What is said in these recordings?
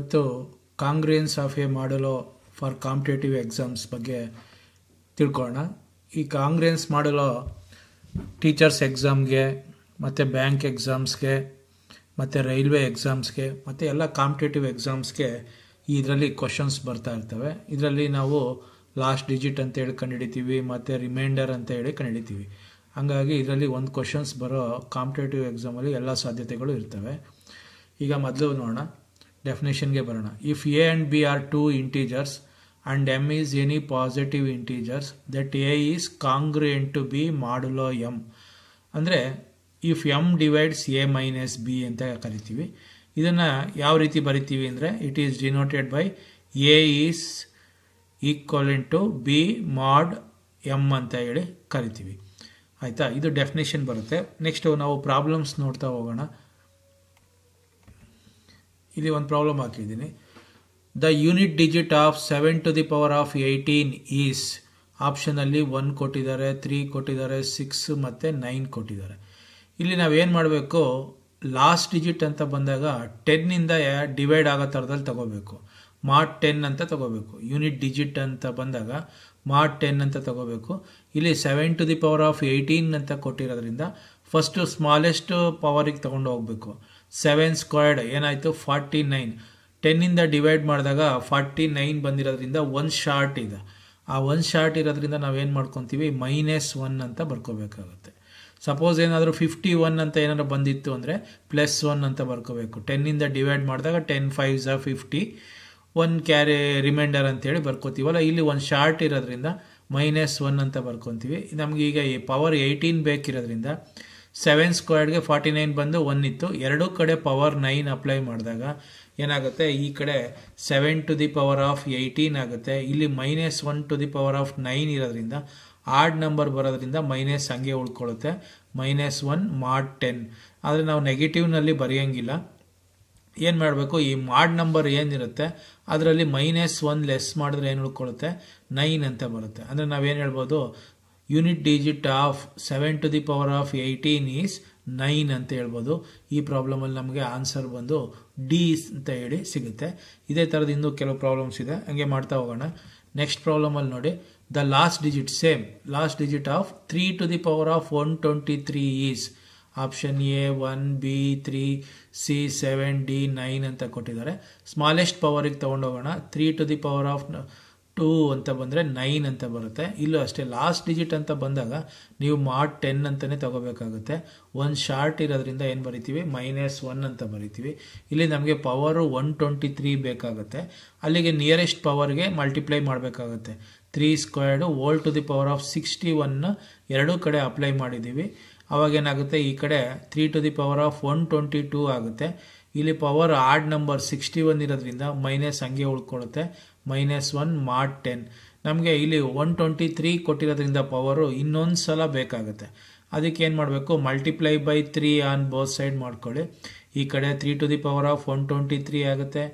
ಇವತ್ತು congruence of a modulo for competitive exams ಬಗ್ಗೆ ತಿಳ್ಕೊಳ್ಳೋಣ. ಈ ಕಾಂಗ್ರಿಯನ್ಸ್ ಮಾಡ್ಯುಲೋ ಟೀಚರ್ಸ್ ಎಕ್ಸಾಮ್ಗೆ ಮತ್ತು ಬ್ಯಾಂಕ್ ಎಕ್ಸಾಮ್ಸ್ಗೆ ಮತ್ತು ರೈಲ್ವೆ ಎಕ್ಸಾಮ್ಸ್ಗೆ ಮತ್ತು ಎಲ್ಲ ಕಾಂಪಿಟೇಟಿವ್ ಎಕ್ಸಾಮ್ಸ್ಗೆ ಇದರಲ್ಲಿ ಕ್ವಶನ್ಸ್ ಬರ್ತಾ ಇರ್ತವೆ. ಇದರಲ್ಲಿ ನಾವು ಲಾಸ್ಟ್ ಡಿಜಿಟ್ ಅಂತ ಹೇಳಿ ಕಂಡುಹಿಡಿತೀವಿ ಮತ್ತು ರಿಮೈಂಡರ್ ಅಂತ ಹೇಳಿ ಕಂಡುಹಿಡಿತೀವಿ. ಹಾಗಾಗಿ ಇದರಲ್ಲಿ ಒಂದು ಕ್ವಶನ್ಸ್ ಬರೋ ಕಾಂಪಿಟೇಟಿವ್ ಎಕ್ಸಾಮಲ್ಲಿ ಎಲ್ಲ ಸಾಧ್ಯತೆಗಳು ಇರ್ತವೆ. ಈಗ ಮೊದಲು ನೋಡೋಣ, ಡೆಫಿನೇಷನ್ಗೆ ಬರೋಣ. If a and b are two integers and m is any positive integers that a is congruent to b modulo m. ಅಂದರೆ if m divides a minus b ಅಂತ ಕರಿತೀವಿ. ಇದನ್ನು ಯಾವ ರೀತಿ ಬರಿತೀವಿ ಅಂದರೆ it is denoted by a is equivalent to b mod m ಅಂತ ಹೇಳಿ ಕರಿತೀವಿ. ಆಯಿತಾ, ಇದು ಡೆಫಿನೇಷನ್ ಬರುತ್ತೆ. ನೆಕ್ಸ್ಟ್ ನಾವು ಪ್ರಾಬ್ಲಮ್ಸ್ ನೋಡ್ತಾ ಹೋಗೋಣ. ಇಲ್ಲಿ ಒಂದು ಪ್ರಾಬ್ಲಮ್ ಹಾಕಿದ್ದೀನಿ. The unit digit of 7 to the power of 18 is ಆಪ್ಷನಲ್ಲಿ 1 ಕೊಟ್ಟಿದ್ದಾರೆ, 3 ಕೊಟ್ಟಿದ್ದಾರೆ, 6 ಮತ್ತು 9 ಕೊಟ್ಟಿದ್ದಾರೆ. ಇಲ್ಲಿ ನಾವೇನು ಮಾಡಬೇಕು, ಲಾಸ್ಟ್ ಡಿಜಿಟ್ ಅಂತ ಬಂದಾಗ 10ಇಂದ ಡಿವೈಡ್ ಆಗೋ ಥರದಲ್ಲಿ ತಗೋಬೇಕು. ಮಾಡ್ 10 ಅಂತ ತಗೋಬೇಕು. ಯೂನಿಟ್ ಡಿಜಿಟ್ ಅಂತ ಬಂದಾಗ ಮಾಡ್ 10 ಅಂತ ತಗೋಬೇಕು. ಇಲ್ಲಿ 7 to the power of 18 ಅಂತ ಕೊಟ್ಟಿರೋದ್ರಿಂದ ಫಸ್ಟು ಸ್ಮಾಲೆಸ್ಟ್ ಪವರಿಗೆ ತಗೊಂಡು ಹೋಗಬೇಕು. 7 ಸ್ಕ್ವೇರ್ಡ್ ಏನಾಯಿತು 49. 10ಇಂದ ಡಿವೈಡ್ ಮಾಡಿದಾಗ 49 ಬಂದಿರೋದ್ರಿಂದ ಒಂದು ಶಾರ್ಟ್ ಇದೆ. ಆ ಒಂದು ಶಾರ್ಟ್ ಇರೋದ್ರಿಂದ ನಾವೇನು ಮಾಡ್ಕೊತೀವಿ, -1 ಅಂತ ಬರ್ಕೋಬೇಕಾಗುತ್ತೆ. ಸಪೋಸ್ ಏನಾದರೂ 51 ಅಂತ ಏನಾದ್ರು ಬಂದಿತ್ತು ಅಂದರೆ +1 ಅಂತ ಬರ್ಕೋಬೇಕು. 10ಇಂದ ಡಿವೈಡ್ ಮಾಡಿದಾಗ 10 5s 50, 1 ಕ್ಯಾರಿ ರಿಮೈಂಡರ್ ಅಂತೇಳಿ ಬರ್ಕೋತೀವಲ್ಲ. ಇಲ್ಲಿ ಒಂದು ಶಾರ್ಟ್ ಇರೋದ್ರಿಂದ -1 ಅಂತ ಬರ್ಕೊತೀವಿ. ನಮ್ಗೆ ಈಗ ಈ ಪವರ್ 18 ಬೇಕಿರೋದ್ರಿಂದ 7 ಸ್ಕ್ವೇರ್ಡ್ಗೆ 49 ಬಂದು 1 ಇತ್ತು. ಎರಡೂ ಕಡೆ ಪವರ್ 9 ಅಪ್ಲೈ ಮಾಡಿದಾಗ ಏನಾಗುತ್ತೆ, ಈ ಕಡೆ 7 to the power of 18 ಆಗುತ್ತೆ. ಇಲ್ಲಿ -1 to the power of 9 ಇರೋದ್ರಿಂದ ಆಡ್ ನಂಬರ್ ಬರೋದ್ರಿಂದ ಮೈನಸ್ ಹಂಗೆ ಉಳ್ಕೊಳ್ಳುತ್ತೆ. -1 mod 10. ಆದರೆ ನಾವು ನೆಗೆಟಿವ್ನಲ್ಲಿ ಬರೆಯೋಂಗಿಲ್ಲ. ಏನು ಮಾಡಬೇಕು, ಈ ಮಾಡ್ ನಂಬರ್ ಏನಿರುತ್ತೆ ಅದರಲ್ಲಿ -1 ಲೆಸ್ ಮಾಡಿದ್ರೆ ಏನು ಉಳ್ಕೊಳ್ಳುತ್ತೆ, 9 ಅಂತ ಬರುತ್ತೆ. ಅಂದರೆ ನಾವೇನು ಹೇಳ್ಬೋದು, unit digit of 7 to the power of 18 is 9 ಅಂತ ಹೇಳ್ಬೋದು. ಈ ಪ್ರಾಬ್ಲಮಲ್ಲಿ ನಮಗೆ ಆನ್ಸರ್ ಬಂದು ಡಿ ಅಂತ ಹೇಳಿ ಸಿಗುತ್ತೆ. ಇದೇ ಥರದ ಇನ್ನೂ ಕೆಲವು ಪ್ರಾಬ್ಲಮ್ಸ್ ಇದೆ, ಹಂಗೆ ಮಾಡ್ತಾ ಹೋಗೋಣ. ನೆಕ್ಸ್ಟ್ ಪ್ರಾಬ್ಲಮಲ್ಲಿ ನೋಡಿ, the last digit same last digit of 3 to the power of 123 is option A 1 B 3 C 7 D 9 ಅಂತ ಕೊಟ್ಟಿದ್ದಾರೆ. Smallest ಪವರಿಗೆ ತೊಗೊಂಡೋಗೋಣ. 3 to the power of 2 ಅಂತ ಬಂದರೆ 9 ಅಂತ ಬರುತ್ತೆ. ಇಲ್ಲೂ ಅಷ್ಟೇ, ಲಾಸ್ಟ್ ಡಿಜಿಟ್ ಅಂತ ಬಂದಾಗ ನೀವು ಮಾಡ್ 10 ಅಂತಲೇ ತಗೋಬೇಕಾಗುತ್ತೆ. ಒಂದು ಶಾರ್ಟ್ ಇರೋದ್ರಿಂದ ಏನು ಬರಿತೀವಿ, -1 ಅಂತ ಬರಿತೀವಿ. ಇಲ್ಲಿ ನಮಗೆ ಪವರು 123 ಬೇಕಾಗುತ್ತೆ. ಅಲ್ಲಿಗೆ ನಿಯರೆಸ್ಟ್ ಪವರ್ಗೆ ಮಲ್ಟಿಪ್ಲೈ ಮಾಡಬೇಕಾಗುತ್ತೆ. 3 squared whole to the power of 61 ಎರಡೂ ಕಡೆ ಅಪ್ಲೈ ಮಾಡಿದ್ದೀವಿ. ಅವಾಗೇನಾಗುತ್ತೆ, ಈ ಕಡೆ 3 to the power of 122 ಆಗುತ್ತೆ. ಇಲ್ಲಿ ಪವರ್ ಆಡ್ ನಂಬರ್ 61 ಇರೋದ್ರಿಂದ ಮೈನಸ್ ಹಂಗೆ ಉಳ್ಕೊಳ್ಳುತ್ತೆ. -1 mod 10. ನಮಗೆ ಇಲ್ಲಿ 123 ಕೊಟ್ಟಿರೋದ್ರಿಂದ ಪವರು ಇನ್ನೊಂದು ಸಲ ಬೇಕಾಗುತ್ತೆ. ಅದಕ್ಕೆ ಏನು ಮಾಡಬೇಕು, multiply by 3 on both side ಮಾಡ್ಕೊಳ್ಳಿ. ಈ ಕಡೆ 3 to the power of 123 ಆಗುತ್ತೆ,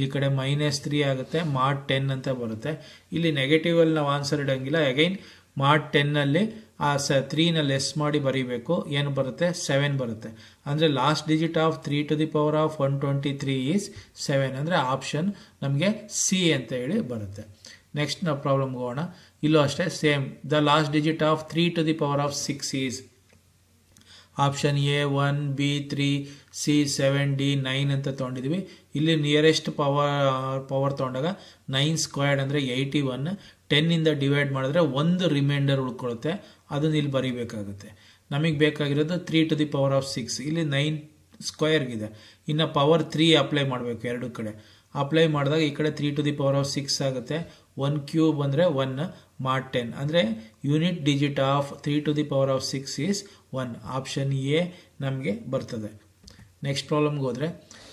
ಈ ಕಡೆ -3 ಆಗುತ್ತೆ, mod 10 ಅಂತ ಬರುತ್ತೆ. ಇಲ್ಲಿ ನೆಗೆಟಿವಲ್ಲಿ ನಾವು ಆನ್ಸರ್ ಇಡೋಂಗಿಲ್ಲ. ಅಗೈನ್ mod 10ನಲ್ಲಿ ಆ 3ನ ಲೆಸ್ ಮಾಡಿ ಬರೀಬೇಕು. ಏನು ಬರುತ್ತೆ, 7 ಬರುತ್ತೆ. ಅಂದರೆ last digit of 3 to the power of 123 is 7. ಅಂದರೆ ಆಪ್ಷನ್ ನಮಗೆ ಸಿ ಅಂತ ಹೇಳಿ ಬರುತ್ತೆ. ನೆಕ್ಸ್ಟ್ ನಾವು ಪ್ರಾಬ್ಲಮ್ಗೆ ಹೋಗೋಣ. ಇಲ್ಲೂ ಅಷ್ಟೇ same. The last digit of 3 to the power of 6 is option A 1 B 3 C 7 D 9 ಅಂತ ತೊಗೊಂಡಿದ್ವಿ. ಇಲ್ಲಿ ನಿಯರೆಸ್ಟ್ ಪವರ್ ತೊಗೊಂಡಾಗ 9 ಸ್ಕ್ವೇರ್ಡ್ ಅಂದರೆ 81. 10ಇಂದ ಡಿವೈಡ್ ಮಾಡಿದ್ರೆ ಒಂದು ರಿಮೈಂಡರ್ ಉಳ್ಕೊಳ್ಳುತ್ತೆ, ಅದನ್ನು ಇಲ್ಲಿ ಬರೀಬೇಕಾಗುತ್ತೆ. ನಮಗೆ ಬೇಕಾಗಿರೋದು 3 to the power of 6. ಇಲ್ಲಿ 9 ಸ್ಕ್ವೇರ್ಗಿದೆ. ಇನ್ನು ಪವರ್ 3 ಅಪ್ಲೈ ಮಾಡಬೇಕು. ಎರಡು ಕಡೆ ಅಪ್ಲೈ ಮಾಡಿದಾಗ ಈ ಕಡೆ 3 to the power of 6 ಆಗುತ್ತೆ. 1 ಕ್ಯೂಬ್ ಅಂದರೆ 1 mod 10. ಅಂದರೆ unit digit of 3 to the power of 6 is 1. Option A ನಮಗೆ ಬರ್ತದೆ. ನೆಕ್ಸ್ಟ್ ಪ್ರಾಬ್ಲಮ್ಗೆ ಹೋದರೆ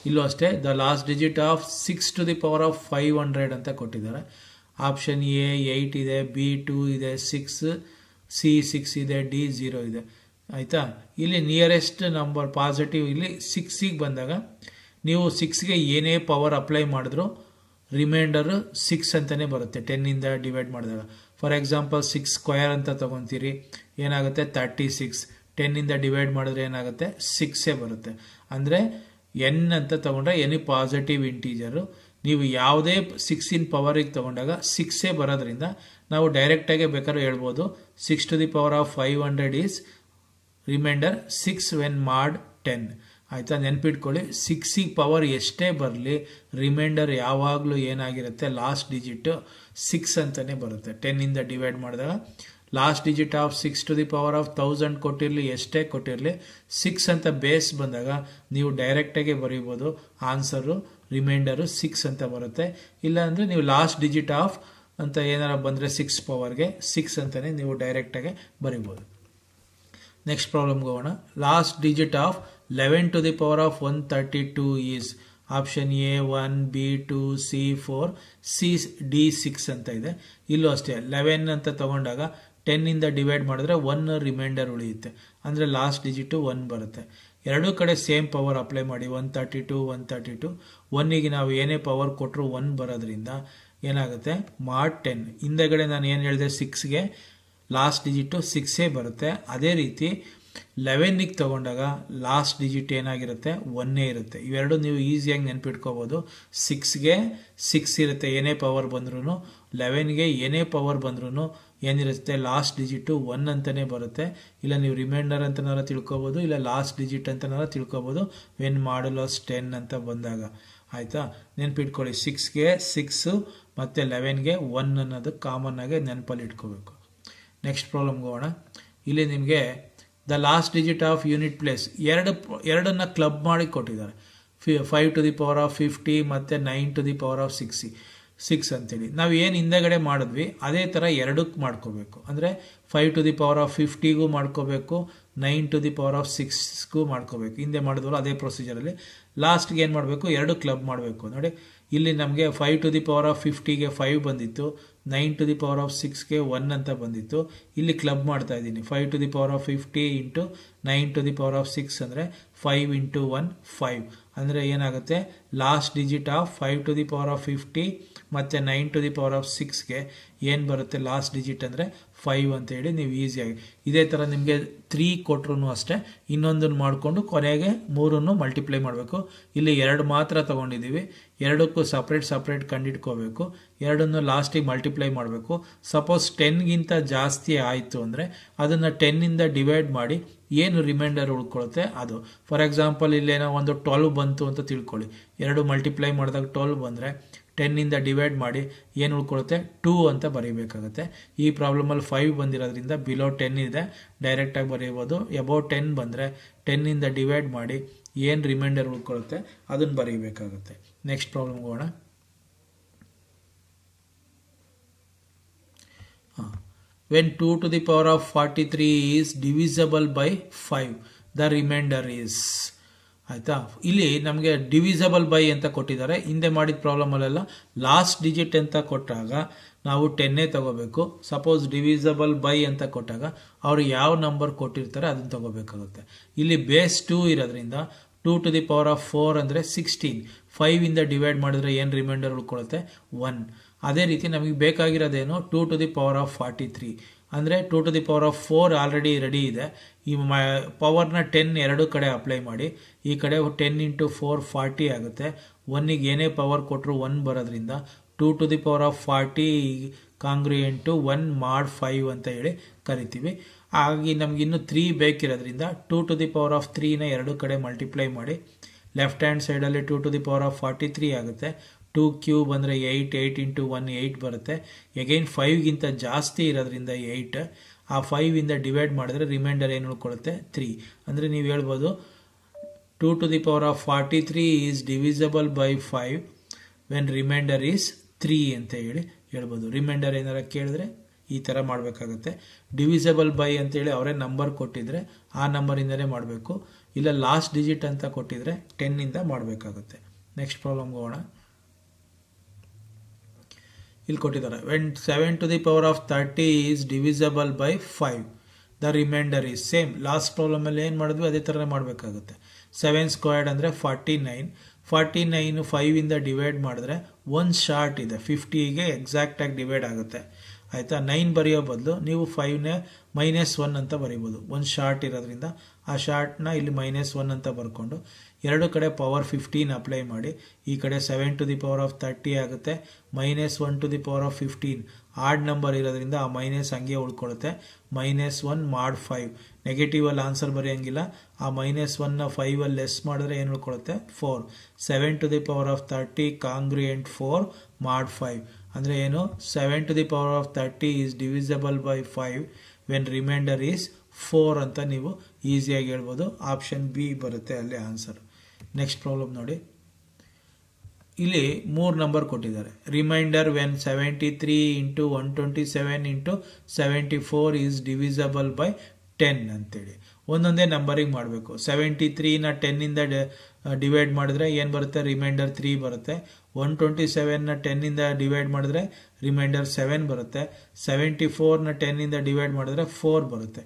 ಇಲ್ಲೂ ಅಷ್ಟೇ. The last digit of 6 to the power of 500 ಅಂತ ಕೊಟ್ಟಿದ್ದಾರೆ. ಆಪ್ಷನ್ ಎ 8 ಇದೆ, ಬಿ 2 ಇದೆ, 6 ಸಿ 6 ಇದೆ, ಡಿ 0 ಇದೆ. ಆಯಿತಾ, ಇಲ್ಲಿ ನಿಯರೆಸ್ಟ್ ನಂಬರ್ ಪಾಸಿಟಿವ್ ಇಲ್ಲಿ 6ಗೆ ಬಂದಾಗ ನೀವು 6ಗೆ ಏನೇ ಪವರ್ ಅಪ್ಲೈ ಮಾಡಿದ್ರು ರಿಮೈಂಡರು 6 ಅಂತಲೇ ಬರುತ್ತೆ 10ಇಂದ ಡಿವೈಡ್ ಮಾಡಿದಾಗ. ಫಾರ್ ಎಕ್ಸಾಂಪಲ್ 6 ಸ್ಕ್ವೇರ್ ಅಂತ ತೊಗೊತೀರಿ, ಏನಾಗುತ್ತೆ 36. 10ಇಂದ ಡಿವೈಡ್ ಮಾಡಿದ್ರೆ ಏನಾಗುತ್ತೆ 6 ಬರುತ್ತೆ. ಅಂದರೆ ಎನ್ ಅಂತ ತಗೊಂಡ್ರೆ ಎನಿ ಪಾಸಿಟಿವ್ ಇಂಟೀಜರು ನೀವು ಯಾವುದೇ 6 ಇನ್ ಪವರಿಗೆ ತಗೊಂಡಾಗ 6 ಬರೋದ್ರಿಂದ ನಾವು ಡೈರೆಕ್ಟಾಗಿ ಬೇಕಾದ್ರೂ ಹೇಳ್ಬೋದು 6 to the power of 500 is remainder 6 when mod 10. ಆಯ್ತಾ, ನೆನ್ಪಿಟ್ಕೊಳ್ಳಿ, 6 ಪವರ್ ಎಷ್ಟೇ ಬರಲಿ ರಿಮೈಂಡರ್ ಯಾವಾಗಲೂ ಏನಾಗಿರುತ್ತೆ, ಲಾಸ್ಟ್ ಡಿಜಿಟ್ 6 ಅಂತಾನೆ ಬರುತ್ತೆ. 10 ಇಂದ ಡಿವೈಡ್ ಮಾಡಿದಾಗ last digit of 6 to the power of 1000 ಕೊಟ್ಟಿರಲಿ, ಎಷ್ಟೇ ಕೊಟ್ಟಿರಲಿ 6 ಅಂತ ಬೇಸ್ ಬಂದಾಗ ನೀವು ಡೈರೆಕ್ಟಾಗಿ ಬರೀಬೋದು ಆನ್ಸರು ರಿಮೈಂಡರು 6 ಅಂತ ಬರುತ್ತೆ. ಇಲ್ಲ ಅಂದರೆ ನೀವು ಲಾಸ್ಟ್ ಡಿಜಿಟ್ ಆಫ್ ಅಂತ ಏನಾರ ಬಂದರೆ 6 ಪವರ್ಗೆ 6 ಅಂತಾನೆ ನೀವು ಡೈರೆಕ್ಟಾಗಿ ಬರೀಬೋದು. ನೆಕ್ಸ್ಟ್ ಪ್ರಾಬ್ಲಮ್ಗೆ ಹೋಗೋಣ. Last digit of 11 to the power of 132 is option A 1, B2, C4, D6 ಅಂತ ಇದೆ. ಇಲ್ಲೂ ಅಷ್ಟೇ 11 ಅಂತ ತಗೊಂಡಾಗ 10 ಇಂದ ಡಿವೈಡ್ ಮಾಡಿದ್ರೆ 1 ರಿಮೈಂಡರ್ ಉಳಿಯುತ್ತೆ, ಅಂದರೆ ಲಾಸ್ಟ್ ಡಿಜಿಟು 1 ಬರುತ್ತೆ. ಎರಡೂ ಕಡೆ ಸೇಮ್ ಪವರ್ ಅಪ್ಲೈ ಮಾಡಿ, 132 1ಗೆ ನಾವು ಏನೇ ಪವರ್ ಕೊಟ್ಟರು 1 ಬರೋದ್ರಿಂದ ಏನಾಗುತ್ತೆ, ಮಾಡ್ 10. ಹಿಂದೆಗಡೆ ನಾನು ಏನು ಹೇಳಿದೆ 6ಗೆ ಲಾಸ್ಟ್ ಡಿಜಿಟು 6 ಬರುತ್ತೆ. ಅದೇ ರೀತಿ 11ಗೆ ತಗೊಂಡಾಗ ಲಾಸ್ಟ್ ಡಿಜಿಟ್ ಏನಾಗಿರುತ್ತೆ, 1 ಇರುತ್ತೆ. ಇವೆರಡು ನೀವು ಈಸಿಯಾಗಿ ನೆನ್ಪಿಟ್ಕೋಬೋದು. 6ಗೆ 6 ಇರುತ್ತೆ ಏನೇ ಪವರ್ ಬಂದ್ರೂ, 11ಗೆ ಏನೇ ಪವರ್ ಬಂದ್ರೂ ಏನಿರುತ್ತೆ, ಲಾಸ್ಟ್ ಡಿಜಿಟು 1 ಅಂತಾನೆ ಬರುತ್ತೆ. ಇಲ್ಲ ನೀವು ರಿಮೈಂಡರ್ ಅಂತನಾರ ತಿಳ್ಕೊಬೋದು, ಇಲ್ಲ ಲಾಸ್ಟ್ ಡಿಜಿಟ್ ಅಂತನಾರ ತಿಳ್ಕೊಬೋದು ವೆನ್ ಮಾಡ್ಯುಲಸ್ 10 ಅಂತ ಬಂದಾಗ. ಆಯಿತಾ, ನೆನ್ಪಿಟ್ಕೊಳ್ಳಿ, 6ಗೆ 6 ಮತ್ತು 11ಗೆ 1 ಅನ್ನೋದು ಕಾಮನ್ ಆಗಿ ನೆನಪಲ್ಲಿ ಇಟ್ಕೋಬೇಕು. ನೆಕ್ಸ್ಟ್ ಪ್ರಾಬ್ಲಮ್ಗೆ ಹೋಗೋಣ. ಇಲ್ಲಿ ನಿಮಗೆ the last digit of unit place ಎರಡನ್ನ ಕ್ಲಬ್ ಮಾಡಿ ಕೊಟ್ಟಿದ್ದಾರೆ. 5 to the power of 50 ಮತ್ತು 9 to the power of 6 ಅಂತೇಳಿ. ನಾವು ಏನು ಹಿಂದೆಗಡೆ ಮಾಡಿದ್ವಿ ಅದೇ ಥರ ಎರಡಕ್ಕೆ ಮಾಡ್ಕೋಬೇಕು. ಅಂದರೆ 5 to the power of 50ಗೂ ಮಾಡ್ಕೋಬೇಕು, 9 to the power of 6ಗೂ ಮಾಡ್ಕೋಬೇಕು. ಹಿಂದೆ ಮಾಡಿದ್ವಲ್ಲ ಅದೇ ಪ್ರೊಸೀಜರಲ್ಲಿ ಲಾಸ್ಟ್ಗೆ ಏನು ಮಾಡಬೇಕು, ಎರಡು ಕ್ಲಬ್ ಮಾಡಬೇಕು. ನೋಡಿ, ಇಲ್ಲಿ ನಮಗೆ 5 to the power of 50ಗೆ 5 ಬಂದಿತ್ತು, 9 to the power of 6ಗೆ 1 ಅಂತ ಬಂದಿತ್ತು. ಇಲ್ಲಿ ಕ್ಲಬ್ ಮಾಡ್ತಾ ಇದ್ದೀನಿ. 5 to the power of 50 into 9 to the power of 6 ಅಂದರೆ 5 into 1 5. ಅಂದರೆ ಏನಾಗುತ್ತೆ, last digit of 5 to the power of 50 ಮತ್ತು 9 to the power of 6ಗೆ ಏನು ಬರುತ್ತೆ, ಲಾಸ್ಟ್ ಡಿಜಿಟ್ ಅಂದರೆ 5 ಅಂತ ಹೇಳಿ ನೀವು ಈಸಿಯಾಗಿ. ಇದೇ ಥರ ನಿಮಗೆ 3 ಕೊಟ್ಟರು ಅಷ್ಟೇ ಇನ್ನೊಂದನ್ನು ಮಾಡಿಕೊಂಡು ಕೊನೆಗೆ 3 ಮಲ್ಟಿಪ್ಲೈ ಮಾಡಬೇಕು. ಇಲ್ಲಿ 2 ಮಾತ್ರ ತೊಗೊಂಡಿದ್ದೀವಿ, ಎರಡಕ್ಕೂ ಸಪ್ರೇಟ್ ಕಂಡಿಡ್ಕೋಬೇಕು. ಎರಡನ್ನು ಲಾಸ್ಟಿಗೆ ಮಲ್ಟಿಪ್ಲೈ ಮಾಡಬೇಕು. ಸಪೋಸ್ 10ಗಿಂತ ಜಾಸ್ತಿ ಆಯಿತು ಅಂದರೆ ಅದನ್ನು 10ಇಂದ ಡಿವೈಡ್ ಮಾಡಿ ಏನು ರಿಮೈಂಡರ್ ಉಳ್ಕೊಳುತ್ತೆ ಅದು. ಫಾರ್ ಎಕ್ಸಾಂಪಲ್ ಇಲ್ಲೇನೋ ಒಂದು 12 ಬಂತು ಅಂತ ತಿಳ್ಕೊಳ್ಳಿ. 2 ಮಲ್ಟಿಪ್ಲೈ ಮಾಡಿದಾಗ 12 ಬಂದರೆ 10ಇಂದ ಡಿವೈಡ್ ಮಾಡಿ ಏನು ಉಳ್ಕೊಳುತ್ತೆ, 2 ಅಂತ ಬರೀಬೇಕಾಗುತ್ತೆ. ಈ ಪ್ರಾಬ್ಲಮಲ್ಲಿ 5 ಬಂದಿರೋದ್ರಿಂದ ಬಿಲೋ 10 ಇದೆ, ಡೈರೆಕ್ಟಾಗಿ ಬರೀಬೋದು. ಅಬೌವ್ 10 ಬಂದರೆ 10ಇಂದ ಡಿವೈಡ್ ಮಾಡಿ ಏನು ರಿಮೈಂಡರ್ ಉಳ್ಕೊಳುತ್ತೆ ಅದನ್ನು ಬರೀಬೇಕಾಗುತ್ತೆ. ನೆಕ್ಸ್ಟ್ ಪ್ರಾಬ್ಲಮ್ಗೆ ಹೋಗೋಣ. When 2 to the power of 43 is divisible by 5, the remainder is. ಆಯಿತಾ, ಇಲ್ಲಿ ನಮಗೆ ಡಿವಿಸಬಲ್ ಬೈ ಅಂತ ಕೊಟ್ಟಿದ್ದಾರೆ. ಹಿಂದೆ ಮಾಡಿದ ಪ್ರಾಬ್ಲಮಲ್ಲೆಲ್ಲ ಲಾಸ್ಟ್ ಡಿಜಿಟ್ ಅಂತ ಕೊಟ್ಟಾಗ ನಾವು 10 ತಗೋಬೇಕು. ಸಪೋಸ್ ಡಿವಿಸಬಲ್ ಬೈ ಅಂತ ಕೊಟ್ಟಾಗ ಅವರು ಯಾವ ನಂಬರ್ ಕೊಟ್ಟಿರ್ತಾರೆ ಅದನ್ನು ತಗೋಬೇಕಾಗುತ್ತೆ. ಇಲ್ಲಿ ಬೇಸ್ 2 ಇರೋದ್ರಿಂದ 2 to the power of 4 ಅಂದರೆ 16. 5ಇಂದ ಡಿವೈಡ್ ಮಾಡಿದ್ರೆ ಏನು ರಿಮೈಂಡರ್ ಉಳ್ಕೊಳುತ್ತೆ, 1. ಅದೇ ರೀತಿ ನಮಗೆ ಬೇಕಾಗಿರೋದೇನು, 2 to the power of 43 ಅಂದರೆ 2 to the power of 4 already ready ಇದೆ. ಈ ಪವರ್ನ 10 ಎರಡೂ ಕಡೆ ಅಪ್ಲೈ ಮಾಡಿ. ಈ ಕಡೆ 10 into 4 40 ಆಗುತ್ತೆ. 1ಗೆ ಏನೇ ಪವರ್ ಕೊಟ್ಟರು 1 ಬರೋದ್ರಿಂದ 2 to the power of 40 congruent to 1 mod 5 ಅಂತ ಹೇಳಿ ಕರಿತೀವಿ. ಹಾಗಾಗಿ ನಮಗಿನ್ನು 3 ಬೇಕಿರೋದ್ರಿಂದ 2 to the power of 3ನ ಎರಡೂ ಕಡೆ ಮಲ್ಟಿಪ್ಲೈ ಮಾಡಿ. ಲೆಫ್ಟ್ ಹ್ಯಾಂಡ್ ಸೈಡಲ್ಲಿ 2 to the power of 43 ಆಗುತ್ತೆ. 2 ಕ್ಯೂಬ್ ಅಂದರೆ 8 into 1 8 ಬರುತ್ತೆ. ಎಗೈನ್ 5ಗಿಂತ ಜಾಸ್ತಿ ಇರೋದ್ರಿಂದ 8. ಆ 5ಇಂದ ಡಿವೈಡ್ ಮಾಡಿದ್ರೆ ರಿಮೈಂಡರ್ ಏನು ಉಳ್ಕೊಳುತ್ತೆ, 3. ಅಂದರೆ ನೀವು ಹೇಳ್ಬೋದು 2 to the power of 43 is divisible by 5 when remainder is 3 ಅಂತ ಹೇಳಿ ಹೇಳ್ಬೋದು. ರಿಮೈಂಡರ್ ಏನಾರ ಕೇಳಿದ್ರೆ ಈ ಥರ ಮಾಡಬೇಕಾಗುತ್ತೆ. ಡಿವಿಸಬಲ್ ಬೈ ಅಂತೇಳಿ ಅವರೇ ನಂಬರ್ ಕೊಟ್ಟಿದ್ರೆ ಆ ನಂಬರಿಂದನೇ ಮಾಡಬೇಕು. ಇಲ್ಲ ಲಾಸ್ಟ್ ಡಿಜಿಟ್ ಅಂತ ಕೊಟ್ಟಿದ್ರೆ 10ಇಂದ ಮಾಡಬೇಕಾಗುತ್ತೆ. ನೆಕ್ಸ್ಟ್ ಪ್ರಾಬ್ಲಮ್ಗೆ ಹೋಗೋಣ. ಇಲ್ಲಿ ಕೊಟ್ಟಿದ್ದಾರೆ, when 7 to the power of 30 is divisible by 5, the remainder is same. Last ಪ್ರಾಬ್ಲಮಲ್ಲಿ ಏನು ಮಾಡಿದ್ವಿ ಅದೇ ಥರನೇ ಮಾಡಬೇಕಾಗುತ್ತೆ. 7 ಸ್ಕ್ವೇರ್ಡ್ ಅಂದರೆ 49. 49 5ಇಂದ ಡಿವೈಡ್ ಮಾಡಿದ್ರೆ 1 ಶಾರ್ಟ್ ಇದೆ, 50ಗೆ ಎಕ್ಸಾಕ್ಟಾಗಿ ಡಿವೈಡ್ ಆಗುತ್ತೆ. ಆಯಿತಾ. 9 ಬರೆಯೋ ಬದಲು ನೀವು 5ನೇ -1 ಅಂತ ಬರೀಬೋದು. ಒಂದು ಶಾರ್ಟ್ ಇರೋದ್ರಿಂದ ಆ ಶಾರ್ಟ್ನ ಇಲ್ಲಿ -1 ಅಂತ ಬರ್ಕೊಂಡು ಎರಡು ಕಡೆ ಪವರ್ 15 ಅಪ್ಲೈ ಮಾಡಿ. ಈ ಕಡೆ 7 to the power of 30 ಆಗುತ್ತೆ. -1 to the power of 15 odd number ಇರೋದ್ರಿಂದ ಆ ಮೈನಸ್ ಹಂಗೆ ಉಳ್ಕೊಳ್ಳುತ್ತೆ. -1 mod 5 ನೆಗೆಟಿವ್ ಅಲ್ಲಿ ಆನ್ಸರ್ ಬರೆಯಂಗಿಲ್ಲ. ಆ -1ನ 5 ಅಲ್ಲಿ ಲೆಸ್ ಮಾಡಿದ್ರೆ ಏನು ಉಳ್ಕೊಳ್ಳುತ್ತೆ 4. 7 to the power of 30 ಕಾಂಗ್ರಿಯೆಂಟ್ 4 mod 5 ಅಂದರೆ ಏನು 7 to the power of 30 is divisible by 5 when remainder is 4 ಅಂತ ನೀವು ಈಸಿಯಾಗಿ ಹೇಳ್ಬೋದು. ಆಪ್ಷನ್ ಬಿ ಬರುತ್ತೆ ಅಲ್ಲಿ ಆನ್ಸರ್. ನೆಕ್ಸ್ಟ್ ಪ್ರಾಬ್ಲಮ್ ನೋಡಿ. ಇಲ್ಲಿ 3 ನಂಬರ್ ಕೊಟ್ಟಿದ್ದಾರೆ. Remainder when 73 into 127 into 74 is divisible by 10 ಅಂತೇಳಿ ಒಂದೊಂದೇ ನಂಬರಿಗೆ ಮಾಡಬೇಕು. 73ನ 10ಇಂದ ಡಿವೈಡ್ ಮಾಡಿದ್ರೆ ಏನು ಬರುತ್ತೆ ರಿಮೈಂಡರ್ 3 ಬರುತ್ತೆ. 127ನ 10ಇಂದ ಡಿವೈಡ್ ಮಾಡಿದ್ರೆ ರಿಮೈಂಡರ್ 7 ಬರುತ್ತೆ. 74ನ 10ಇಂದ ಡಿವೈಡ್ ಮಾಡಿದ್ರೆ 4 ಬರುತ್ತೆ.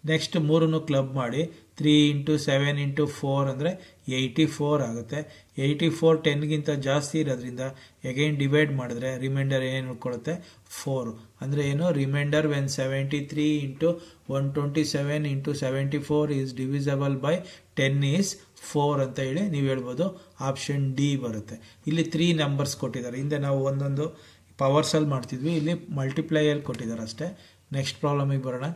ನೆಕ್ಸ್ಟ್ 3 ಕ್ಲಬ್ ಮಾಡಿ 3 into 7 into 4 ಅಂದರೆ 84 ಆಗುತ್ತೆ. 84 10ಗಿಂತ ಜಾಸ್ತಿ ಇರೋದ್ರಿಂದ ಅಗೈನ್ ಡಿವೈಡ್ ಮಾಡಿದ್ರೆ ರಿಮೈಂಡರ್ ಏನು ಉಳ್ಕೊಳ್ಳುತ್ತೆ 4. ಅಂದರೆ ಏನು reminder when 73 into 127 into 74 is divisible by 10 is 4 ಅಂತ ಹೇಳಿ ನೀವು ಹೇಳ್ಬೋದು. ಆಪ್ಷನ್ ಡಿ ಬರುತ್ತೆ. ಇಲ್ಲಿ 3 ನಂಬರ್ಸ್ ಕೊಟ್ಟಿದ್ದಾರೆ. ಹಿಂದೆ ನಾವು ಒಂದೊಂದು ಪವರ್ಸಲ್ಲಿ ಮಾಡ್ತಿದ್ವಿ, ಇಲ್ಲಿ ಮಲ್ಟಿಪ್ಲೈಯಲ್ಲಿ ಕೊಟ್ಟಿದ್ದಾರೆ ಅಷ್ಟೇ. ನೆಕ್ಸ್ಟ್ ಪ್ರಾಬ್ಲಮಿಗೆ ಬರೋಣ.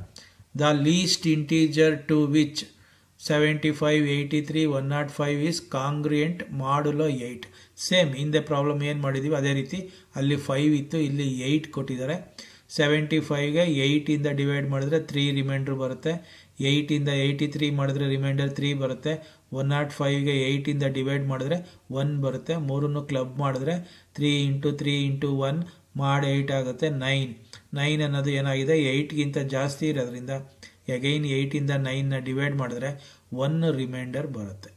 The least integer to which 75, 83, 105 is congruent modulo 8. Same ಹಿಂದೆ ಪ್ರಾಬ್ಲಮ್ ಏನು ಮಾಡಿದೀವಿ ಅದೇ ರೀತಿ ಅಲ್ಲಿ 5 ಇತ್ತು, ಇಲ್ಲಿ 8 ಕೊಟ್ಟಿದ್ದಾರೆ. 75ಗೆ 8ಇಂದ ಡಿವೈಡ್ ಮಾಡಿದ್ರೆ 3 ರಿಮೈಂಡರ್ ಬರುತ್ತೆ. 8ಇಂದ 83 ಮಾಡಿದ್ರೆ ರಿಮೈಂಡರ್ 3 ಬರುತ್ತೆ. 105ಗೆ 8ಇಂದ ಡಿವೈಡ್ ಮಾಡಿದ್ರೆ 1 ಬರುತ್ತೆ. 3 ಕ್ಲಬ್ ಮಾಡಿದ್ರೆ 3 into 3 into 1 ಮಾಡಿ 8 ಆಗುತ್ತೆ. 9 ಅನ್ನೋದು ಏನಾಗಿದೆ 8ಗಿಂತ ಜಾಸ್ತಿ ಇರೋದ್ರಿಂದ ಅಗೈನ್ 8ಇಂದ 9ನ ಡಿವೈಡ್ ಮಾಡಿದ್ರೆ 1 ರಿಮೈಂಡರ್ ಬರುತ್ತೆ.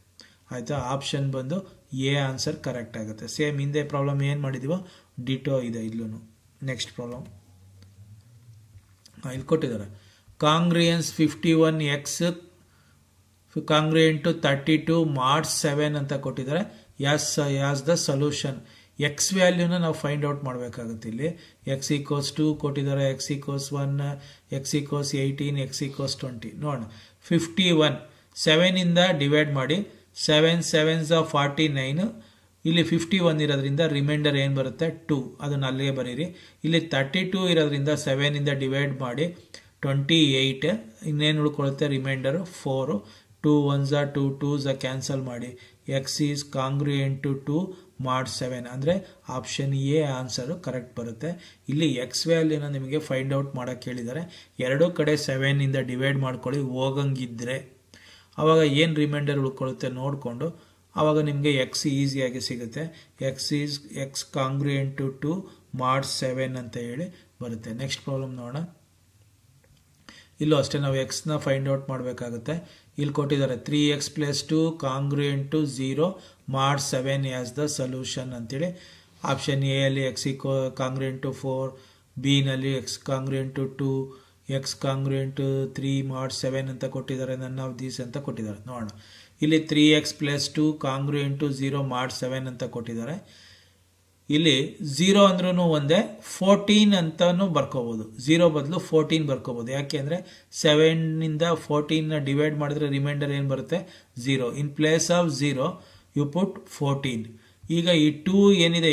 ಆಯಿತಾ. ಆಪ್ಷನ್ ಬಂದು ಎ ಆನ್ಸರ್ ಕರೆಕ್ಟ್ ಆಗುತ್ತೆ. ಸೇಮ್ ಹಿಂದೆ ಪ್ರಾಬ್ಲಮ್ ಏನು ಮಾಡಿದೀವೋ ಡಿಟೋ ಇದೆ ಇಲ್ಲೂ. ನೆಕ್ಸ್ಟ್ ಪ್ರಾಬ್ಲಮ್ ಇಲ್ಲಿ ಕೊಟ್ಟಿದ್ದಾರೆ. ಕಾಂಗ್ರಿಯನ್ಸ್ 51x ಕಾಂಗ್ರಿಯೆಂಟ್ ಟು 32 mod 7 ಅಂತ ಕೊಟ್ಟಿದ್ದಾರೆ. As the solution. ಎಕ್ಸ್ ವ್ಯಾಲ್ಯೂನ ನಾವು ಫೈಂಡ್ ಔಟ್ ಮಾಡಬೇಕಾಗುತ್ತೆ. ಇಲ್ಲಿ x = 2 ಕೊಟ್ಟಿದ್ದಾರೆ, x = 1, x = 18, x = 20. ನೋಡೋಣ. 51 7ಇಂದ ಡಿವೈಡ್ ಮಾಡಿ 7 7s 49. ಇಲ್ಲಿ 51 ಇರೋದ್ರಿಂದ ರಿಮೈಂಡರ್ ಏನು ಬರುತ್ತೆ 2, ಅದನ್ನು ಅಲ್ಲಿಗೆ ಬರೀರಿ. ಇಲ್ಲಿ 32 ಇರೋದ್ರಿಂದ 7ಇಂದ ಡಿವೈಡ್ ಮಾಡಿ 28, ಇನ್ನೇನು ಉಳ್ಕೊಳ್ಳುತ್ತೆ ರಿಮೈಂಡರ್ 4. 2 1s 2 2s ಕ್ಯಾನ್ಸಲ್ ಮಾಡಿ x is congruent to 2 mod 7 ಅಂದರೆ ಆಪ್ಷನ್ ಎ ಆನ್ಸರು ಕರೆಕ್ಟ್ ಬರುತ್ತೆ. ಇಲ್ಲಿ ಎಕ್ಸ್ ವ್ಯಾಲ್ಯೂನ ನಿಮಗೆ ಫೈಂಡ್ ಔಟ್ ಮಾಡೋಕ್ಕೆ ಹೇಳಿದ್ದಾರೆ. ಎರಡೂ ಕಡೆ 7ಇಂದ ಡಿವೈಡ್ ಮಾಡ್ಕೊಳ್ಳಿ ಹೋಗಂಗಿದ್ರೆ ಆವಾಗ ಏನು ರಿಮೈಂಡರ್ ಉಳ್ಕೊಳ್ಳುತ್ತೆ ನೋಡಿಕೊಂಡು ಆವಾಗ ನಿಮಗೆ ಎಕ್ಸ್ ಈಸಿಯಾಗಿ ಸಿಗುತ್ತೆ. ಎಕ್ಸ್ ಕಾಂಗ್ರಿಯೆಂಟ್ ಟು 2 mod 7 ಅಂತ ಹೇಳಿ ಬರುತ್ತೆ. ನೆಕ್ಸ್ಟ್ ಪ್ರಾಬ್ಲಮ್ ನೋಡೋಣ. ಇಲ್ಲೂ ಅಷ್ಟೇ ನಾವು ಎಕ್ಸ್ನ ಫೈಂಡ್ ಔಟ್ ಮಾಡಬೇಕಾಗುತ್ತೆ. ಇಲ್ಲಿ ಕೊಟ್ಟಿದ್ದಾರೆ 3x + 2 congruent to 0 mod 7 as the solution ಅಂತೇಳಿ. ಆಪ್ಷನ್ ಎ ಅಲ್ಲಿ x ಕಾಂಗ್ರಿಯೆಂಟ್ ಟು 4, ಬಿ ನಲ್ಲಿ x congruent to 2, x congruent to 3 mod 7 ಅಂತ ಕೊಟ್ಟಿದ್ದಾರೆ. ನನ್ ಆಫ್ ದೀಸ್ ಅಂತ ಕೊಟ್ಟಿದ್ದಾರೆ. ನೋಡೋಣ. ಇಲ್ಲಿ 3x + 2 ಕಾಂಗ್ರಿಯೆಂಟ್ ಟು 0 mod 7 ಅಂತ ಕೊಟ್ಟಿದ್ದಾರೆ. ಇಲ್ಲಿ 0 ಅಂದ್ರೂ ಒಂದೇ, 14 ಅಂತಾನು ಬರ್ಕೋಬಹುದು. 0 ಬದಲು 14 ಬರ್ಕೋಬಹುದು. ಯಾಕೆ ಅಂದರೆ 7ಇಂದ 14ನ ಡಿವೈಡ್ ಮಾಡಿದ್ರೆ ರಿಮೈಂಡರ್ ಏನು ಬರುತ್ತೆ 0. In place of 0 you put 14. ಈಗ ಈ 2 ಏನಿದೆ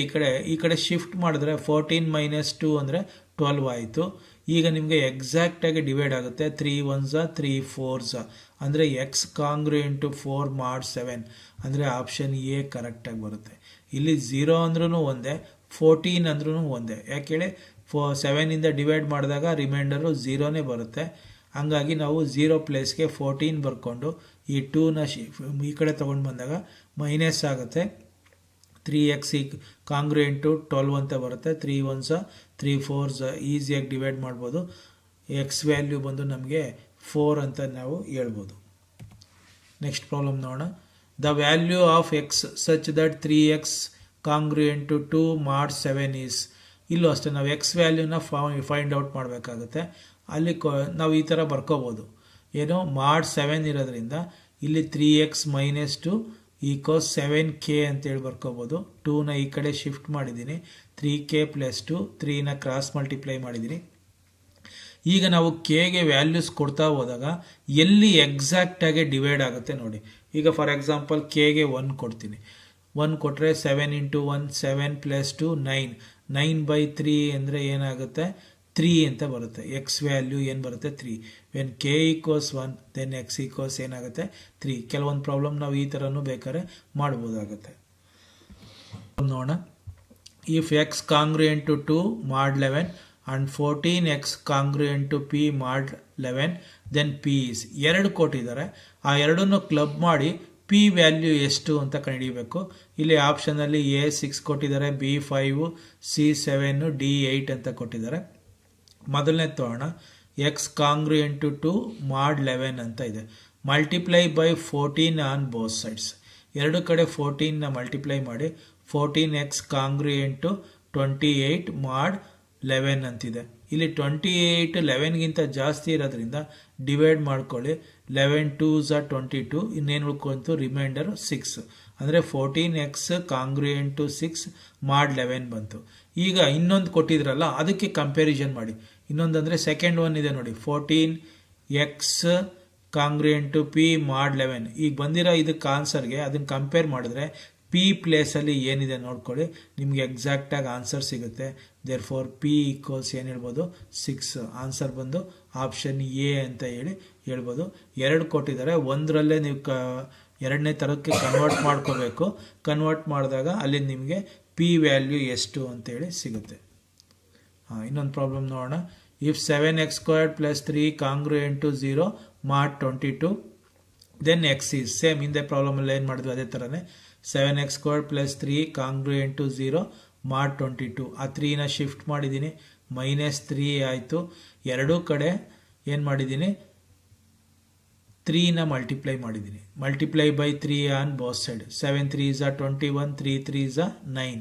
ಈ ಕಡೆ ಶಿಫ್ಟ್ ಮಾಡಿದ್ರೆ 14 - 2 ಅಂದರೆ 12 ಆಯಿತು. ಈಗ ನಿಮಗೆ ಎಕ್ಸಾಕ್ಟ್ ಆಗಿ ಡಿವೈಡ್ ಆಗುತ್ತೆ. 3 1s 3 4s ಅಂದರೆ ಎಕ್ಸ್ ಕಾಂಗ್ರಿಯೆಂಟ್ ಟು 4 mod 7 ಅಂದರೆ ಆಪ್ಷನ್ ಎ ಕರೆಕ್ಟ್ ಆಗಿ ಬರುತ್ತೆ. ಇಲ್ಲಿ 0 ಅಂದ್ರೂ ಒಂದೇ, 14 ಅಂದ್ರೂ ಒಂದೇ. ಯಾಕೆ ಹೇಳಿ 7ಇಂದ ಡಿವೈಡ್ ಮಾಡಿದಾಗ ರಿಮೈಂಡರು 0ನೇ ಬರುತ್ತೆ. ಹಂಗಾಗಿ ನಾವು 0 ಪ್ಲೇಸ್ಗೆ 14 ಬರ್ಕೊಂಡು ಈ 2ನ ಈ ಕಡೆ ತೊಗೊಂಡು ಬಂದಾಗ ಮೈನಸ್ ಆಗುತ್ತೆ. 3x ಕಾಂಗ್ರಿಯೆಂಟ್ ಟು 12 ಅಂತ ಬರುತ್ತೆ. 3 1s 3 4s ಈಸಿಯಾಗಿ ಡಿವೈಡ್ ಮಾಡ್ಬೋದು. ಎಕ್ಸ್ ವ್ಯಾಲ್ಯೂ ಬಂದು ನಮಗೆ 4 ಅಂತ ನಾವು ಹೇಳ್ಬೋದು. ನೆಕ್ಸ್ಟ್ ಪ್ರಾಬ್ಲಮ್ ನೋಡೋಣ. The value of x such that 3x congruent to 2 mod 7 is. ಇಲ್ಲೂ ಅಷ್ಟೇ ನಾವು ಎಕ್ಸ್ ವ್ಯಾಲ್ಯೂನ ಫೈಂಡ್ ಔಟ್ ಮಾಡಬೇಕಾಗುತ್ತೆ. ಅಲ್ಲಿ ನಾವು ಈ ಥರ ಬರ್ಕೋಬೋದು. ಏನೋ mod 7 ಇರೋದ್ರಿಂದ ಇಲ್ಲಿ 3x - 2 = 7k ಅಂತೇಳಿ ಬರ್ಕೋಬೋದು. 2ನ ಈ ಕಡೆ ಶಿಫ್ಟ್ ಮಾಡಿದ್ದೀನಿ. 3k + 2 3ನ ಕ್ರಾಸ್ ಮಲ್ಟಿಪ್ಲೈ ಮಾಡಿದ್ದೀನಿ. ಈಗ ನಾವು ಕೆಗೆ ವ್ಯಾಲ್ಯೂಸ್ ಕೊಡ್ತಾ ಹೋದಾಗ ಎಲ್ಲಿ ಎಕ್ಸಾಕ್ಟಾಗಿ ಡಿವೈಡ್ ಆಗುತ್ತೆ ನೋಡಿ. ಈಗ ಫಾರ್ ಎಕ್ಸಾಂಪಲ್ ಕೆಗೆ 1 ಕೊಡ್ತೀನಿ. 1 ಕೊಟ್ಟರೆ 7 ಇಂಟು 1 7 ಪ್ಲಸ್ 2 9 9/3 ಅಂದರೆ ಏನಾಗುತ್ತೆ 3 ಅಂತ ಬರುತ್ತೆ. ಎಕ್ಸ್ ವ್ಯಾಲ್ಯೂ ಏನು ಬರುತ್ತೆ 3. When k equals 1 then x equals ಏನಾಗುತ್ತೆ 3. ಕೆಲವೊಂದು ಪ್ರಾಬ್ಲಮ್ ನಾವು ಈ ಥರನೂ ಬೇಕಾದ್ರೆ ಮಾಡ್ಬೋದಾಗುತ್ತೆ. ನೋಡೋಣ. If x congruent to 2 mod 11 and 14x congruent to p mod 11 then p is 2 ಕೊಟ್ಟಿದ್ದಾರೆ. ಆ ಎರಡನ್ನು ಕ್ಲಬ್ ಮಾಡಿ p ವ್ಯಾಲ್ಯೂ ಎಷ್ಟು ಅಂತ ಕಂಡುಹಿಡಿಯಬೇಕು. ಇಲ್ಲಿ ಆಪ್ಷನಲ್ಲಿ a 6 ಕೊಟ್ಟಿದ್ದಾರೆ, b 5, c 7, d 8 ಅಂತ ಕೊಟ್ಟಿದ್ದಾರೆ. ಮೊದಲನೇ ತಗೋಣ. ಎಕ್ಸ್ ಕಾಂಗ್ರುಯೆಂಟ್ ಟು 2 mod 11 ಅಂತ ಇದೆ. Multiply by 14 on both sides. ಎರಡು ಕಡೆ 14ನ ಮಲ್ಟಿಪ್ಲೈ ಮಾಡಿ 14x ಕಾಂಗ್ರುಯೆಂಟ್ ಟು 28 mod 11 ಅಂತಿದೆ. ಇಲ್ಲಿ 28 11ಗಿಂತ ಜಾಸ್ತಿ ಇರೋದ್ರಿಂದ ಡಿವೈಡ್ ಮಾಡ್ಕೊಳ್ಳಿ. 11 2s 22, ಇನ್ನೇನು ಉಳ್ಕೊಂತು ರಿಮೈಂಡರ್ 6. ಅಂದರೆ 14x ಕಾಂಗ್ರುಯೆಂಟ್ ಟು 6 mod 11 ಬಂತು. ಈಗ ಇನ್ನೊಂದು ಕೊಟ್ಟಿದ್ರಲ್ಲ ಅದಕ್ಕೆ ಕಂಪ್ಯಾರಿಸನ್ ಮಾಡಿ. ಇನ್ನೊಂದು ಅಂದರೆ ಸೆಕೆಂಡ್ ಒನ್ ಇದೆ ನೋಡಿ, 14x congruent to p mod 11. ಈಗ ಬಂದಿರೋ ಇದಕ್ಕೆ ಆನ್ಸರ್ಗೆ ಅದನ್ನು ಕಂಪೇರ್ ಮಾಡಿದ್ರೆ ಪಿ ಪ್ಲೇಸಲ್ಲಿ ಏನಿದೆ ನೋಡ್ಕೊಳ್ಳಿ, ನಿಮಗೆ ಎಕ್ಸಾಕ್ಟಾಗಿ ಆನ್ಸರ್ ಸಿಗುತ್ತೆ. ದೇರ್ ಫಾರ್ ಪಿ ಈಕ್ವಲ್ಸ್ ಏನು ಹೇಳ್ಬೋದು 6. ಆನ್ಸರ್ ಬಂದು ಆಪ್ಷನ್ ಎ ಅಂತ ಹೇಳ್ಬೋದು. 2 ಕೊಟ್ಟಿದ್ದಾರೆ, ಒಂದರಲ್ಲೇ ನೀವು ಎರಡನೇ ಥರಕ್ಕೆ ಕನ್ವರ್ಟ್ ಮಾಡ್ಕೋಬೇಕು. ಕನ್ವರ್ಟ್ ಮಾಡಿದಾಗ ಅಲ್ಲಿ ನಿಮಗೆ ಪಿ ವ್ಯಾಲ್ಯೂ ಎಷ್ಟು ಅಂತೇಳಿ ಸಿಗುತ್ತೆ. ಇನ್ನೊಂದು ಪ್ರಾಬ್ಲಮ್ ನೋಡೋಣ. If 7x² plus 3 congruent to 0 mod 22 then x is same. ಹಿಂದೆ ಪ್ರಾಬ್ಲಮಲ್ಲಿ ಏನು ಮಾಡಿದ್ವಿ ಅದೇ ಥರನೇ. 7x² plus 3 congruent to 0 mod 22. ಆ 3ನ ಶಿಫ್ಟ್ ಮಾಡಿದ್ದೀನಿ, -3 ಆಯಿತು. ಎರಡೂ ಕಡೆ ಏನು ಮಾಡಿದ್ದೀನಿ 3ನ ಮಲ್ಟಿಪ್ಲೈ ಮಾಡಿದ್ದೀನಿ. Multiply by 3 on both side. 7 3s 21, 3 3s 9.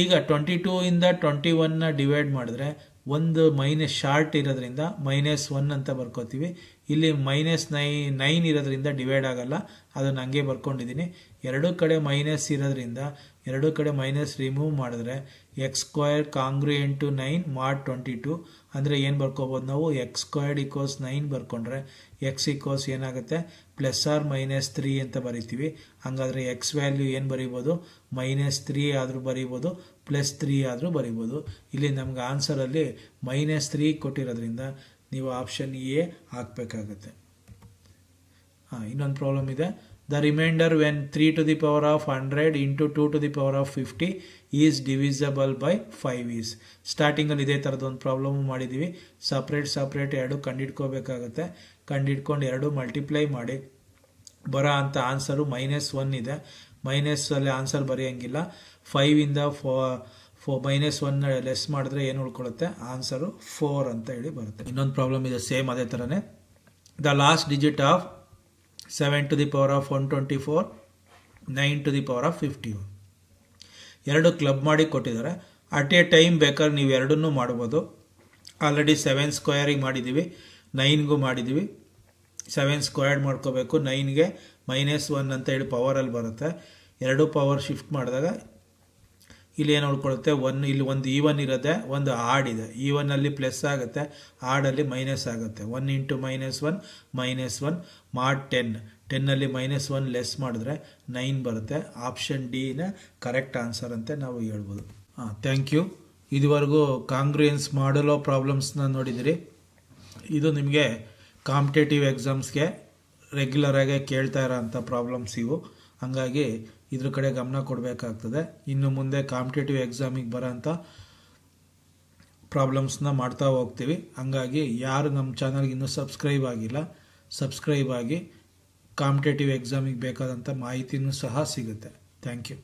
ಈಗ 22 ಇಂದ 21ನ ಡಿವೈಡ್ ಮಾಡಿದ್ರೆ ಒಂದು ಮೈನಸ್ ಶಾರ್ಟ್ ಇರೋದ್ರಿಂದ -1 ಅಂತ ಬರ್ಕೋತೀವಿ. ಇಲ್ಲಿ -9 ಇರೋದ್ರಿಂದ ಡಿವೈಡ್ ಆಗಲ್ಲ, ಅದನ್ನು ಹಂಗೆ ಬರ್ಕೊಂಡಿದ್ದೀನಿ. ಎರಡೂ ಕಡೆ ಮೈನಸ್ ಇರೋದ್ರಿಂದ ಎರಡೂ ಕಡೆ ಮೈನಸ್ ರಿಮೂವ್ ಮಾಡಿದ್ರೆ x² ಕಾಂಗ್ರುಯೆಂಟ್ ಟು 9 mod 22 ಅಂದರೆ ಏನು ಬರ್ಕೋಬೋದು ನಾವು x² ಈಕ್ವಲ್ಸ್ 9 ಬರ್ಕೊಂಡ್ರೆ x ಈಕ್ವಲ್ಸ್ ಏನಾಗುತ್ತೆ +or-3 ಅಂತ ಬರಿತೀವಿ. ಹಾಗಾದರೆ x ವ್ಯಾಲ್ಯೂ ಏನು ಬರೀಬೋದು -3 ಆದರೂ ಬರೀಬೋದು, +3 ಆದರೂ ಬರೀಬೋದು. ಇಲ್ಲಿ ನಮ್ಗೆ ಆನ್ಸರಲ್ಲಿ -3 ಕೊಟ್ಟಿರೋದ್ರಿಂದ ನೀವು ಆಪ್ಷನ್ ಎ ಹಾಕಬೇಕಾಗುತ್ತೆ. ಇನ್ನೊಂದು ಪ್ರಾಬ್ಲಮ್ ಇದೆ. The reminder when 3 to the power of 100 into 2 to the power of 50 is divisible by 5 is. ಸ್ಟಾರ್ಟಿಂಗಲ್ಲಿ ಇದೇ ಥರದೊಂದು ಪ್ರಾಬ್ಲಮ್ ಮಾಡಿದ್ದೀವಿ. ಸಪ್ರೇಟ್ ಎರಡು ಕಂಡಿಡ್ಕೋಬೇಕಾಗುತ್ತೆ. ಕಂಡಿಡ್ಕೊಂಡು ಎರಡು ಮಲ್ಟಿಪ್ಲೈ ಮಾಡಿ ಬರೋ ಅಂಥ ಆನ್ಸರು -1 ಇದೆ. ಮೈನಸ್ಸಲ್ಲಿ ಆನ್ಸರ್ ಬರೆಯೋಂಗಿಲ್ಲ. 5ಇಂದ -1 ಲೆಸ್ ಮಾಡಿದ್ರೆ ಏನು ಉಳ್ಕೊಳ್ಳುತ್ತೆ ಆನ್ಸರು 4 ಅಂತ ಬರುತ್ತೆ. ಇನ್ನೊಂದು ಪ್ರಾಬ್ಲಮ್ ಇದೆ ಸೇಮ್ ಅದೇ ಥರನೇ. The last digit of 7 to the power of 124 9 to the power of 51. ಎರಡು ಕ್ಲಬ್ ಮಾಡಿ ಕೊಟ್ಟಿದ್ದಾರೆ. ಅಟ್ ಎ ಟೈಮ್ ಬೇಕಾದ್ರೆ ನೀವು ಎರಡನ್ನೂ ಮಾಡ್ಬೋದು. ಆಲ್ರೆಡಿ 7 ಸ್ಕ್ವೇರಿಗೆ ಮಾಡಿದ್ದೀವಿ, 9ಗೂ ಮಾಡಿದ್ದೀವಿ. 7 ಸ್ಕ್ವೇರ್ಡ್ ಮಾಡ್ಕೋಬೇಕು, 9ಗೆ -1 ಅಂತ ಪವರಲ್ಲಿ ಬರುತ್ತೆ. ಎರಡು ಪವರ್ ಶಿಫ್ಟ್ ಮಾಡಿದಾಗ ಇಲ್ಲಿ ಏನು ಉಳ್ಕೊಳ್ಳುತ್ತೆ ಇಲ್ಲಿ ಒಂದು ಈವನ್ ಇರುತ್ತೆ, ಒಂದು ಆಡ್ ಇದೆ. ಈವನ್ನಲ್ಲಿ ಪ್ಲಸ್ ಆಗುತ್ತೆ, ಆಡಲ್ಲಿ ಮೈನಸ್ ಆಗುತ್ತೆ. 1 ಇಂಟು -1 -1 mod 10. 10ನಲ್ಲಿ -1 ಲೆಸ್ ಮಾಡಿದ್ರೆ 9 ಬರುತ್ತೆ. ಆಪ್ಷನ್ ಡಿನ ಕರೆಕ್ಟ್ ಆನ್ಸರ್ ಅಂತ ನಾವು ಹೇಳ್ಬೋದು. Thank you. ಇದುವರೆಗೂ ಕಾಂಗ್ರುಯೆನ್ಸ್ ಮಾಡಲೋ ಪ್ರಾಬ್ಲಮ್ಸ್ನ ನೋಡಿದಿರಿ. ಇದು ನಿಮಗೆ ಕಾಂಪಿಟೇಟಿವ್ ಎಕ್ಸಾಮ್ಸ್ಗೆ ರೆಗ್ಯುಲರ್ ಆಗಿ ಕೇಳ್ತಾ ಇರೋಂಥ ಪ್ರಾಬ್ಲಮ್ಸ್ ಇವು. ಹಂಗಾಗಿ ಇದ್ರ ಕಡೆ ಗಮನ ಕೊಡಬೇಕಾಗ್ತದೆ. ಇನ್ನು ಮುಂದೆ ಕಾಂಪಿಟೇಟಿವ್ ಎಕ್ಸಾಮಿಗೆ ಬರೋಂಥ ಪ್ರಾಬ್ಲಮ್ಸ್ನ ಮಾಡ್ತಾ ಹೋಗ್ತೀವಿ. ಹಂಗಾಗಿ ಯಾರು ನಮ್ಮ ಚಾನಲ್ಗೆ ಇನ್ನೂ ಸಬ್ಸ್ಕ್ರೈಬ್ ಆಗಿಲ್ಲ, ಸಬ್ಸ್ಕ್ರೈಬ್ ಆಗಿ. ಕಾಂಪಿಟೇಟಿವ್ ಎಕ್ಸಾಮಿಗೆ ಬೇಕಾದಂಥ ಮಾಹಿತಿನೂ ಸಹ ಸಿಗುತ್ತೆ. Thank you.